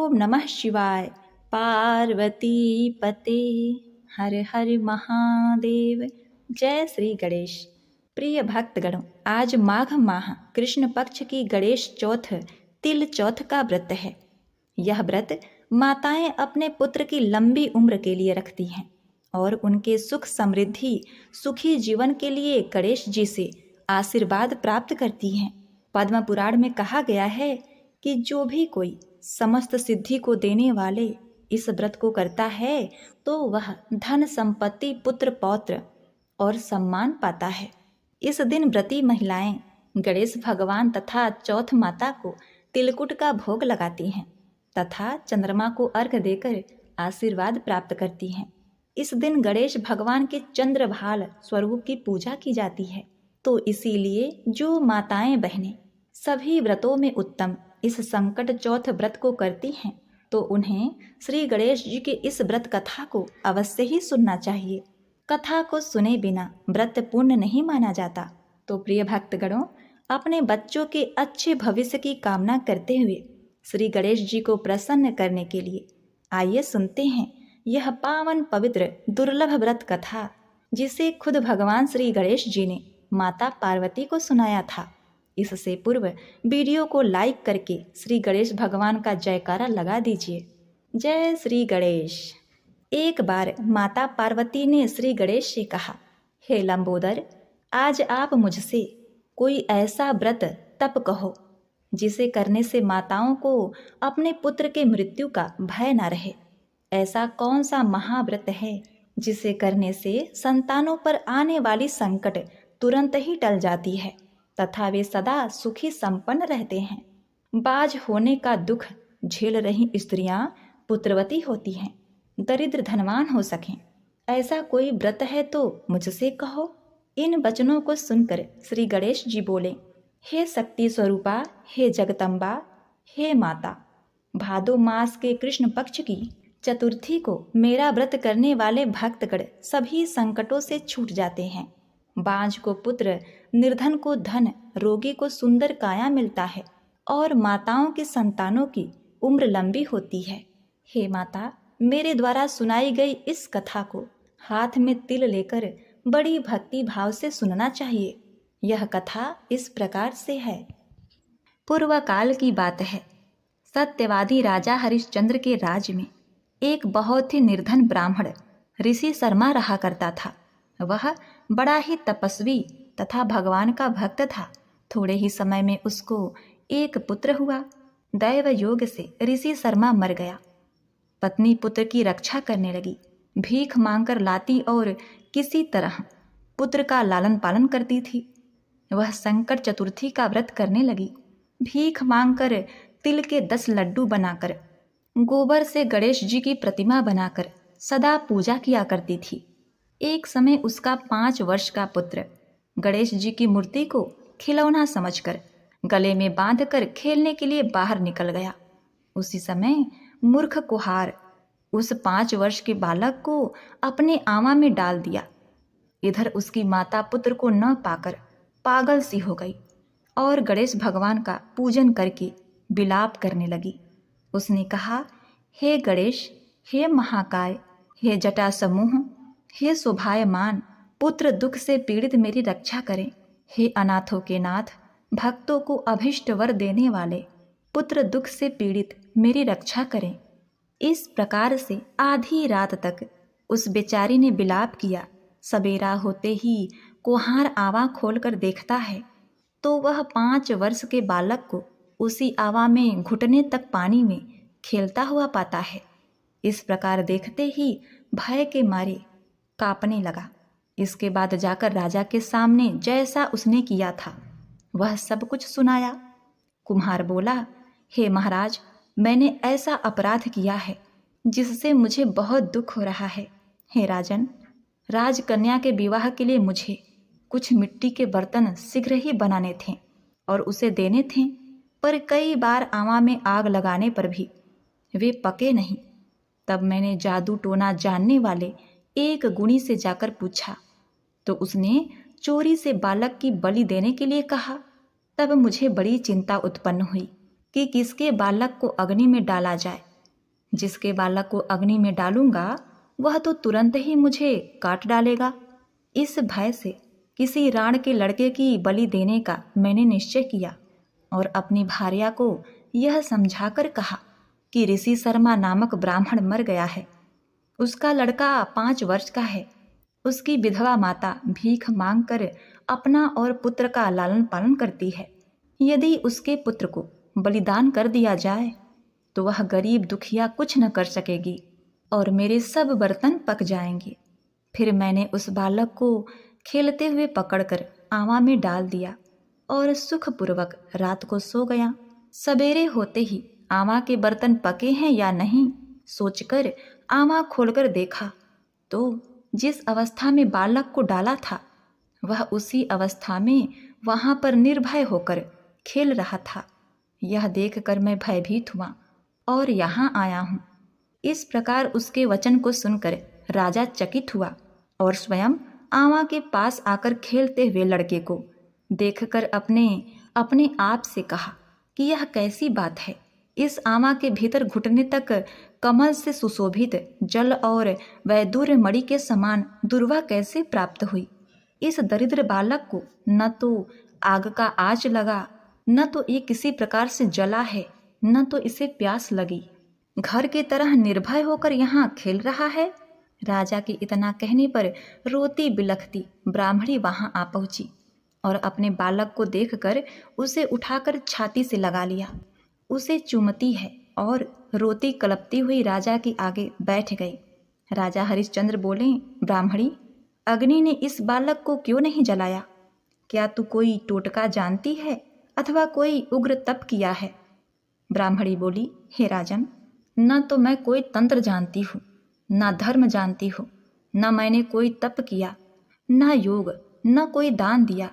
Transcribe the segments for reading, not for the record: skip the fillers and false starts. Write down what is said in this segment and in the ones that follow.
ओम नमः शिवाय। पार्वती पते, हर हर महादेव। जय श्री गणेश। प्रिय भक्तगणों, आज माघ माह कृष्ण पक्ष की गणेश चौथ तिल चौथ का व्रत है। यह व्रत माताएं अपने पुत्र की लंबी उम्र के लिए रखती हैं और उनके सुख समृद्धि सुखी जीवन के लिए गणेश जी से आशीर्वाद प्राप्त करती हैं। पद्म पुराण में कहा गया है कि जो भी कोई समस्त सिद्धि को देने वाले इस व्रत को करता है तो वह धन संपत्ति पुत्र पौत्र और सम्मान पाता है। इस दिन व्रती महिलाएं गणेश भगवान तथा चौथ माता को तिलकुट का भोग लगाती हैं तथा चंद्रमा को अर्घ देकर आशीर्वाद प्राप्त करती हैं। इस दिन गणेश भगवान के चंद्रभाल स्वरूप की पूजा की जाती है। तो इसीलिए जो माताएं बहनें सभी व्रतों में उत्तम इस संकट चौथ व्रत को करती हैं तो उन्हें श्री गणेश जी के इस व्रत कथा को अवश्य ही सुनना चाहिए। कथा को सुने बिना व्रत पूर्ण नहीं माना जाता। तो प्रिय भक्तगणों, अपने बच्चों के अच्छे भविष्य की कामना करते हुए श्री गणेश जी को प्रसन्न करने के लिए आइए सुनते हैं यह पावन पवित्र दुर्लभ व्रत कथा, जिसे खुद भगवान श्री गणेश जी ने माता पार्वती को सुनाया था। इससे पूर्व वीडियो को लाइक करके श्री गणेश भगवान का जयकारा लगा दीजिए। जय श्री गणेश। एक बार माता पार्वती ने श्री गणेश से कहा, हे लंबोदर, आज आप मुझसे कोई ऐसा व्रत तप कहो जिसे करने से माताओं को अपने पुत्र के मृत्यु का भय न रहे। ऐसा कौन सा महाव्रत है जिसे करने से संतानों पर आने वाली संकट तुरंत ही टल जाती है तथा वे सदा सुखी संपन्न रहते हैं। बाज होने का दुख झेल रही स्त्रियां पुत्रवती होती हैं, दरिद्र धनवान हो सकें। ऐसा कोई व्रत है तो मुझसे कहो। इन वचनों को सुनकर श्री गणेश जी बोले, हे शक्ति स्वरूपा, हे जगदम्बा, हे माता, भादो मास के कृष्ण पक्ष की चतुर्थी को मेरा व्रत करने वाले भक्तगण सभी संकटों से छूट जाते हैं। बांझ को पुत्र, निर्धन को धन, रोगी को सुंदर काया मिलता है और माताओं की संतानों की उम्र लंबी होती है। हे माता, मेरे द्वारा सुनाई गई इस कथा को हाथ में तिल लेकर बड़ी भक्ति भाव से सुनना चाहिए। यह कथा इस प्रकार से है। पूर्व काल की बात है। सत्यवादी राजा हरिश्चंद्र के राज्य में एक बहुत ही निर्धन ब्राह्मण ऋषि शर्मा रहा करता था। वह बड़ा ही तपस्वी तथा भगवान का भक्त था। थोड़े ही समय में उसको एक पुत्र हुआ। दैव योग से ऋषि शर्मा मर गया। पत्नी पुत्र की रक्षा करने लगी, भीख मांगकर लाती और किसी तरह पुत्र का लालन पालन करती थी। वह संकट चतुर्थी का व्रत करने लगी। भीख मांगकर तिल के 10 लड्डू बनाकर गोबर से गणेश जी की प्रतिमा बनाकर सदा पूजा किया करती थी। एक समय उसका 5 वर्ष का पुत्र गणेश जी की मूर्ति को खिलौना समझकर गले में बांधकर खेलने के लिए बाहर निकल गया। उसी समय मूर्ख कुम्हार उस 5 वर्ष के बालक को अपने आमा में डाल दिया। इधर उसकी माता पुत्र को न पाकर पागल सी हो गई और गणेश भगवान का पूजन करके विलाप करने लगी। उसने कहा, हे गणेश, हे महाकाय, हे जटा समूह, हे शोभायमान, पुत्र दुख से पीड़ित मेरी रक्षा करें। हे अनाथों के नाथ, भक्तों को अभिष्ट वर देने वाले, पुत्र दुख से पीड़ित मेरी रक्षा करें। इस प्रकार से आधी रात तक उस बेचारी ने विलाप किया। सवेरा होते ही कुम्हार आवा खोलकर देखता है तो वह 5 वर्ष के बालक को उसी आवा में घुटने तक पानी में खेलता हुआ पाता है। इस प्रकार देखते ही भय के मारे कांपने लगा। इसके बाद जाकर राजा के सामने जैसा उसने किया था वह सब कुछ सुनाया। कुम्हार बोला, हे महाराज, मैंने ऐसा अपराध किया है जिससे मुझे बहुत दुख हो रहा है। हे राजन, राजकन्या के विवाह के लिए मुझे कुछ मिट्टी के बर्तन शीघ्र ही बनाने थे और उसे देने थे, पर कई बार आमा में आग लगाने पर भी वे पके नहीं। तब मैंने जादू टोना जानने वाले एक गुणी से जाकर पूछा तो उसने चोरी से बालक की बलि देने के लिए कहा। तब मुझे बड़ी चिंता उत्पन्न हुई कि किसके बालक को अग्नि में डाला जाए जिसके बालक को अग्नि में डालूंगा वह तो तुरंत ही मुझे काट डालेगा। इस भय से किसी राण के लड़के की बलि देने का मैंने निश्चय किया और अपनी भार्या को यह समझाकर कहा कि ऋषि शर्मा नामक ब्राह्मण मर गया है। उसका लड़का 5 वर्ष का है। उसकी विधवा माता भीख मांगकर अपना और पुत्र का लालन पालन करती है। यदि उसके पुत्र को बलिदान कर दिया जाए तो वह गरीब दुखिया कुछ न कर सकेगी और मेरे सब बर्तन पक जाएंगे। फिर मैंने उस बालक को खेलते हुए पकड़कर आवा में डाल दिया और सुखपूर्वक रात को सो गया। सवेरे होते ही आवा के बर्तन पके हैं या नहीं सोचकर आवा खोलकर देखा तो जिस अवस्था में बालक को डाला था वह उसी अवस्था में वहां पर निर्भय होकर खेल रहा था। यह देखकर मैं भयभीत हुआ और यहाँ आया हूँ। इस प्रकार उसके वचन को सुनकर राजा चकित हुआ और स्वयं आवा के पास आकर खेलते हुए लड़के को देखकर अपने आप से कहा कि यह कैसी बात है। इस आमा के भीतर घुटने तक कमल से सुशोभित जल और वैदूर्य मणि के समान दुर्वा कैसे प्राप्त हुई। इस दरिद्र बालक को न तो आग का आँच लगा, न तो ये किसी प्रकार से जला है, न तो इसे प्यास लगी। घर की तरह निर्भय होकर यहाँ खेल रहा है। राजा के इतना कहने पर रोती बिलखती ब्राह्मणी वहाँ आ पहुँची और अपने बालक को देखकर उसे उठाकर छाती से लगा लिया। उसे चूमती है और रोती कलपती हुई राजा के आगे बैठ गई। राजा हरिश्चंद्र बोले, ब्राह्मणी, अग्नि ने इस बालक को क्यों नहीं जलाया? क्या तू कोई टोटका जानती है अथवा कोई उग्र तप किया है? ब्राह्मणी बोली, हे राजन, न तो मैं कोई तंत्र जानती हूँ, न धर्म जानती हूँ, न मैंने कोई तप किया, न योग, न कोई दान दिया,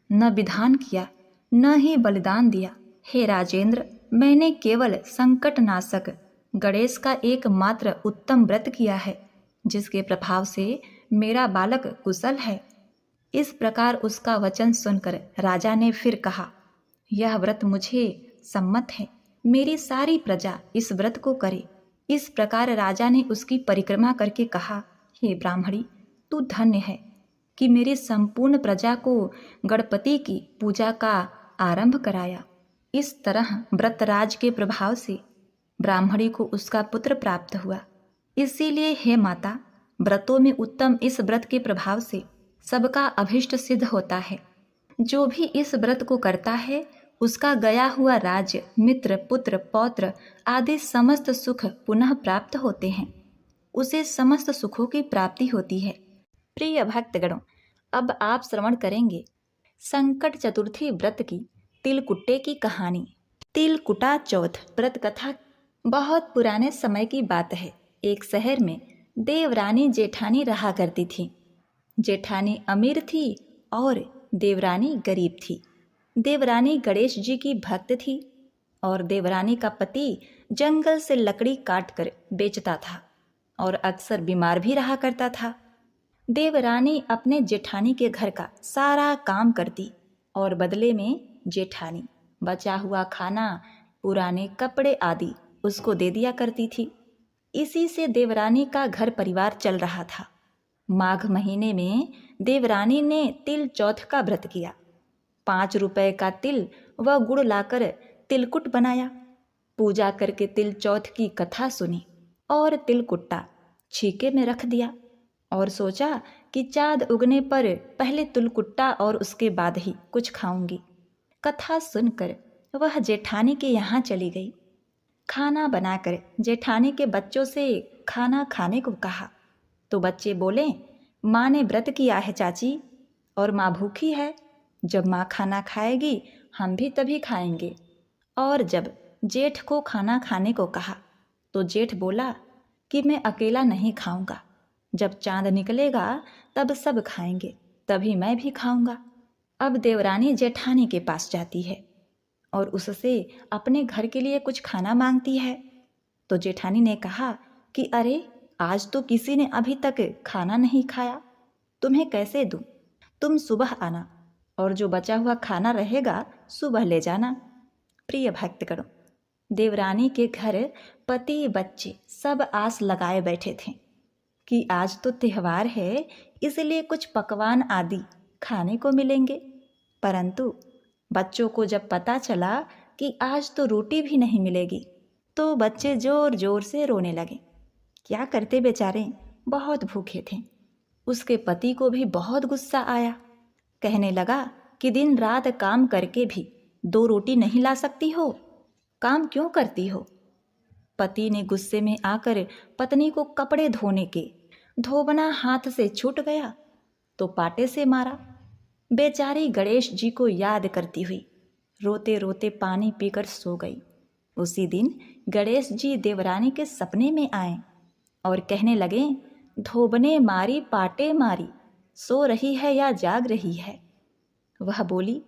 न विधान किया, न ही बलिदान दिया। हे राजेंद्र, मैंने केवल संकट नाशक गणेश का एकमात्र उत्तम व्रत किया है जिसके प्रभाव से मेरा बालक कुशल है। इस प्रकार उसका वचन सुनकर राजा ने फिर कहा, यह व्रत मुझे सम्मत है, मेरी सारी प्रजा इस व्रत को करे। इस प्रकार राजा ने उसकी परिक्रमा करके कहा, हे ब्राह्मणी, तू धन्य है कि मेरी संपूर्ण प्रजा को गणपति की पूजा का आरंभ कराया। इस तरह व्रतराज के प्रभाव से ब्राह्मणी को उसका पुत्र प्राप्त हुआ। इसीलिए हे माता, व्रतों में उत्तम इस व्रत के प्रभाव से सबका अभिष्ट सिद्ध होता है। जो भी इस व्रत को करता है उसका गया हुआ राज्य, मित्र, पुत्र, पौत्र आदि समस्त सुख पुनः प्राप्त होते हैं। उसे समस्त सुखों की प्राप्ति होती है। प्रिय भक्तगणों, अब आप श्रवण करेंगे संकट चतुर्थी व्रत की तिलकुट्टे की कहानी। तिलकुटा चौथ व्रत कथा बहुत पुराने समय की बात है। एक शहर में देवरानी जेठानी रहा करती थी। जेठानी अमीर थी और देवरानी गरीब थी। देवरानी गणेश जी की भक्त थी और देवरानी का पति जंगल से लकड़ी काट कर बेचता था और अक्सर बीमार भी रहा करता था। देवरानी अपने जेठानी के घर का सारा काम करती और बदले में जेठानी बचा हुआ खाना, पुराने कपड़े आदि उसको दे दिया करती थी। इसी से देवरानी का घर परिवार चल रहा था। माघ महीने में देवरानी ने तिल चौथ का व्रत किया। 5 रुपए का तिल व गुड़ लाकर तिलकुट बनाया। पूजा करके तिल चौथ की कथा सुनी और तिलकुट्टा छीके में रख दिया और सोचा कि चाँद उगने पर पहले तिलकुट्टा और उसके बाद ही कुछ खाऊंगी। कथा सुनकर वह जेठानी के यहाँ चली गई। खाना बनाकर जेठानी के बच्चों से खाना खाने को कहा तो बच्चे बोले, माँ ने व्रत किया है चाची और माँ भूखी है। जब माँ खाना खाएगी हम भी तभी खाएंगे। और जब जेठ को खाना खाने को कहा तो जेठ बोला कि मैं अकेला नहीं खाऊंगा, जब चाँद निकलेगा तब सब खाएंगे, तभी मैं भी खाऊंगा। अब देवरानी जेठानी के पास जाती है और उससे अपने घर के लिए कुछ खाना मांगती है तो जेठानी ने कहा कि अरे, आज तो किसी ने अभी तक खाना नहीं खाया, तुम्हें कैसे दूं? तुम सुबह आना और जो बचा हुआ खाना रहेगा सुबह ले जाना। प्रिय भक्तगणों, देवरानी के घर पति बच्चे सब आस लगाए बैठे थे कि आज तो त्योहार है, इसलिए कुछ पकवान आदि खाने को मिलेंगे। परंतु बच्चों को जब पता चला कि आज तो रोटी भी नहीं मिलेगी, तो बच्चे जोर जोर से रोने लगे। क्या करते बेचारे, बहुत भूखे थे। उसके पति को भी बहुत गुस्सा आया। कहने लगा कि दिन रात काम करके भी 2 रोटी नहीं ला सकती हो, काम क्यों करती हो। पति ने गुस्से में आकर पत्नी को कपड़े धोने के धोबना हाथ से छूट गया तो पाटे से मारा। बेचारी गणेश जी को याद करती हुई रोते रोते पानी पीकर सो गई। उसी दिन गणेश जी देवरानी के सपने में आए और कहने लगे, धोबने मारी पाटे मारी, सो रही है या जाग रही है। वह बोली,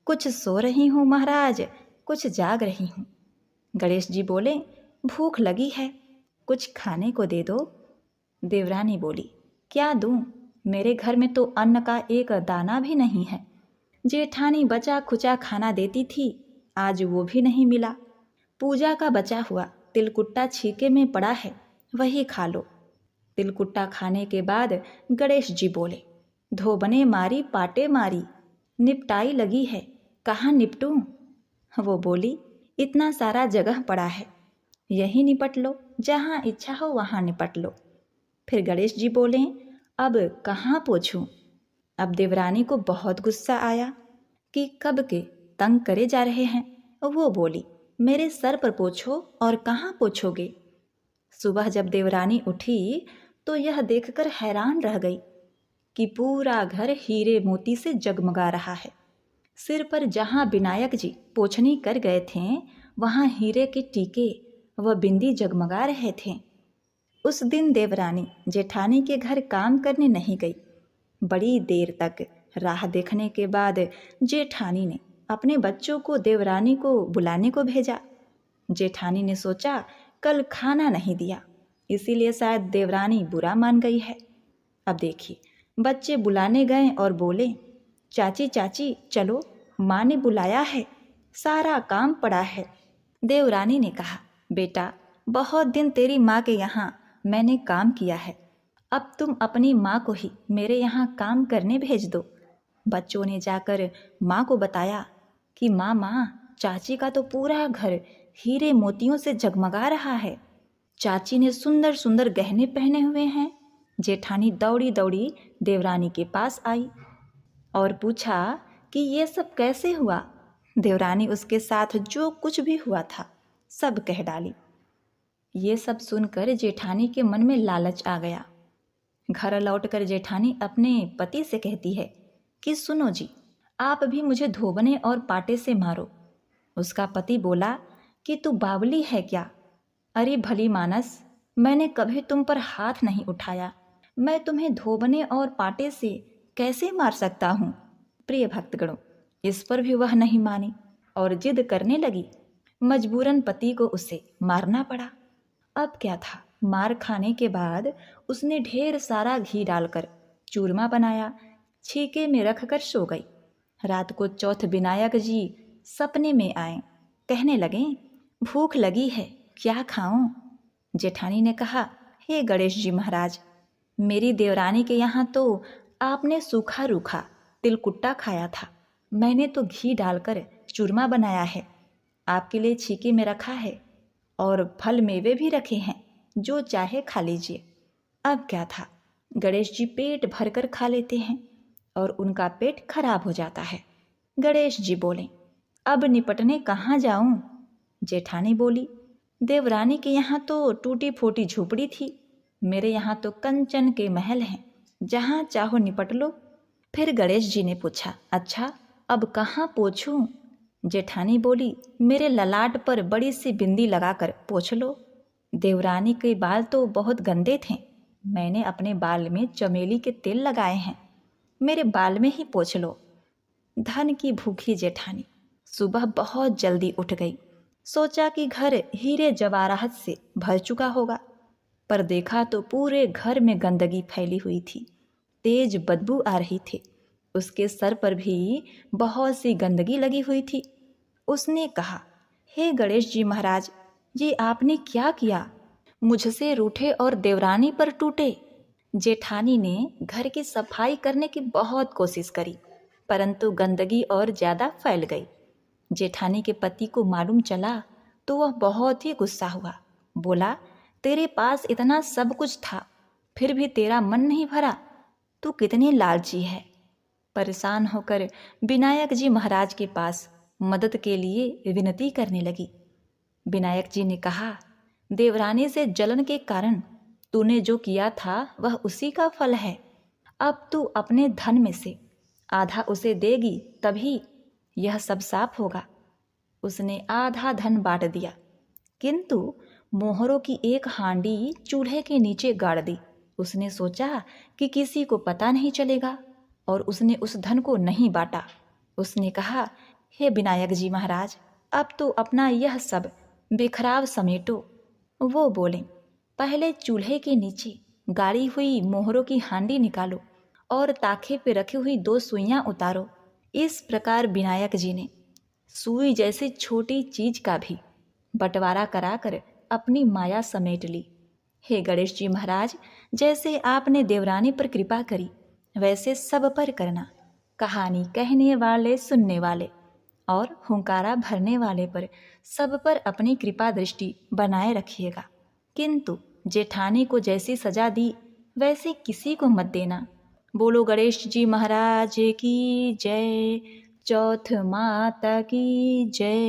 कुछ सो रही हूँ महाराज, कुछ जाग रही हूँ। गणेश जी बोले, भूख लगी है, कुछ खाने को दे दो। देवरानी बोली, क्या दूँ, मेरे घर में तो अन्न का एक दाना भी नहीं है। जेठानी बचा खुचा खाना देती थी, आज वो भी नहीं मिला। पूजा का बचा हुआ तिलकुट्टा छीके में पड़ा है, वही खा लो। तिलकुट्टा खाने के बाद गणेश जी बोले, धोबने मारी पाटे मारी, निपटाई लगी है, कहाँ निपटूं। वो बोली, इतना सारा जगह पड़ा है, यही निपट लो, जहाँ इच्छा हो वहाँ निपट लो। फिर गणेश जी बोले, अब कहाँ पोछूं। अब देवरानी को बहुत गुस्सा आया कि कब के तंग करे जा रहे हैं। वो बोली, मेरे सर पर पोछो, और कहाँ पोछोगे। सुबह जब देवरानी उठी तो यह देखकर हैरान रह गई कि पूरा घर हीरे मोती से जगमगा रहा है। सिर पर जहाँ विनायक जी पोछनी कर गए थे, वहाँ हीरे के टीके व बिंदी जगमगा रहे थे। उस दिन देवरानी जेठानी के घर काम करने नहीं गई। बड़ी देर तक राह देखने के बाद जेठानी ने अपने बच्चों को देवरानी को बुलाने को भेजा। जेठानी ने सोचा कल खाना नहीं दिया, इसीलिए शायद देवरानी बुरा मान गई है। अब देखिए, बच्चे बुलाने गए और बोले, चाची चाची चलो, माँ ने बुलाया है, सारा काम पड़ा है। देवरानी ने कहा, बेटा बहुत दिन तेरी माँ के यहाँ मैंने काम किया है, अब तुम अपनी माँ को ही मेरे यहाँ काम करने भेज दो। बच्चों ने जाकर माँ को बताया कि माँ, चाची का तो पूरा घर हीरे मोतियों से जगमगा रहा है, चाची ने सुंदर सुंदर गहने पहने हुए हैं। जेठानी दौड़ी दौड़ी देवरानी के पास आई और पूछा कि ये सब कैसे हुआ। देवरानी उसके साथ जो कुछ भी हुआ था सब कह डाली। ये सब सुनकर जेठानी के मन में लालच आ गया। घर लौटकर जेठानी अपने पति से कहती है कि सुनो जी, आप भी मुझे धोबने और पाटे से मारो। उसका पति बोला कि तू बावली है क्या। अरे भली मानस, मैंने कभी तुम पर हाथ नहीं उठाया, मैं तुम्हें धोबने और पाटे से कैसे मार सकता हूँ। प्रिय भक्तगणों, इस पर भी वह नहीं मानी और जिद करने लगी। मजबूरन पति को उसे मारना पड़ा। अब क्या था, मार खाने के बाद उसने ढेर सारा घी डालकर चूरमा बनाया, छीके में रखकर सो गई। रात को चौथ विनायक जी सपने में आए, कहने लगे, भूख लगी है, क्या खाऊं। जेठानी ने कहा, हे गणेश जी महाराज, मेरी देवरानी के यहाँ तो आपने सूखा रूखा तिलकुट्टा खाया था, मैंने तो घी डालकर चूरमा बनाया है, आपके लिए छीके में रखा है और फल मेवे भी रखे हैं, जो चाहे खा लीजिए। अब क्या था, गणेश जी पेट भरकर खा लेते हैं और उनका पेट खराब हो जाता है। गणेश जी बोले, अब निपटने कहाँ जाऊं। जेठानी बोली, देवरानी के यहाँ तो टूटी फूटी झोपड़ी थी, मेरे यहाँ तो कंचन के महल हैं, जहाँ चाहो निपट लो। फिर गणेश जी ने पूछा, अच्छा अब कहाँ पोछूं। जेठानी बोली, मेरे ललाट पर बड़ी सी बिंदी लगाकर पोछ लो। देवरानी के बाल तो बहुत गंदे थे, मैंने अपने बाल में चमेली के तेल लगाए हैं, मेरे बाल में ही पोछ लो। धन की भूखी जेठानी सुबह बहुत जल्दी उठ गई। सोचा कि घर हीरे जवाहरात से भर चुका होगा, पर देखा तो पूरे घर में गंदगी फैली हुई थी, तेज बदबू आ रही थी। उसके सर पर भी बहुत सी गंदगी लगी हुई थी। उसने कहा, हे गणेश जी महाराज, ये आपने क्या किया? मुझसे रूठे और देवरानी पर टूटे। जेठानी ने घर की सफाई करने की बहुत कोशिश करी, परंतु गंदगी और ज्यादा फैल गई। जेठानी के पति को मालूम चला तो वह बहुत ही गुस्सा हुआ। बोला, तेरे पास इतना सब कुछ था, फिर भी तेरा मन नहीं भरा? तू कितनी लालची है। परेशान होकर विनायक जी महाराज के पास मदद के लिए विनती करने लगी। विनायक जी ने कहा, देवरानी से जलन के कारण तूने जो किया था वह उसी का फल है। अब तू अपने धन में से आधा उसे देगी, तभी यह सब साफ होगा। उसने आधा धन बांट दिया, किंतु मोहरों की एक हांडी चूल्हे के नीचे गाड़ दी। उसने सोचा कि किसी को पता नहीं चलेगा, और उसने उस धन को नहीं बांटा। उसने कहा, हे विनायक जी महाराज, अब तो अपना यह सब बिखराव समेटो। वो बोले, पहले चूल्हे के नीचे गाड़ी हुई मोहरों की हांडी निकालो और ताखे पे रखी हुई 2 सुइयां उतारो। इस प्रकार विनायक जी ने सुई जैसी छोटी चीज का भी बंटवारा कराकर अपनी माया समेट ली। हे गणेश जी महाराज, जैसे आपने देवरानी पर कृपा करी, वैसे सब पर करना। कहानी कहने वाले, सुनने वाले और हुंकारा भरने वाले पर सब पर अपनी कृपा दृष्टि बनाए रखिएगा। किंतु जेठानी को जैसी सजा दी वैसे किसी को मत देना। बोलो गणेश जी महाराज की जय। चौथ माता की जय।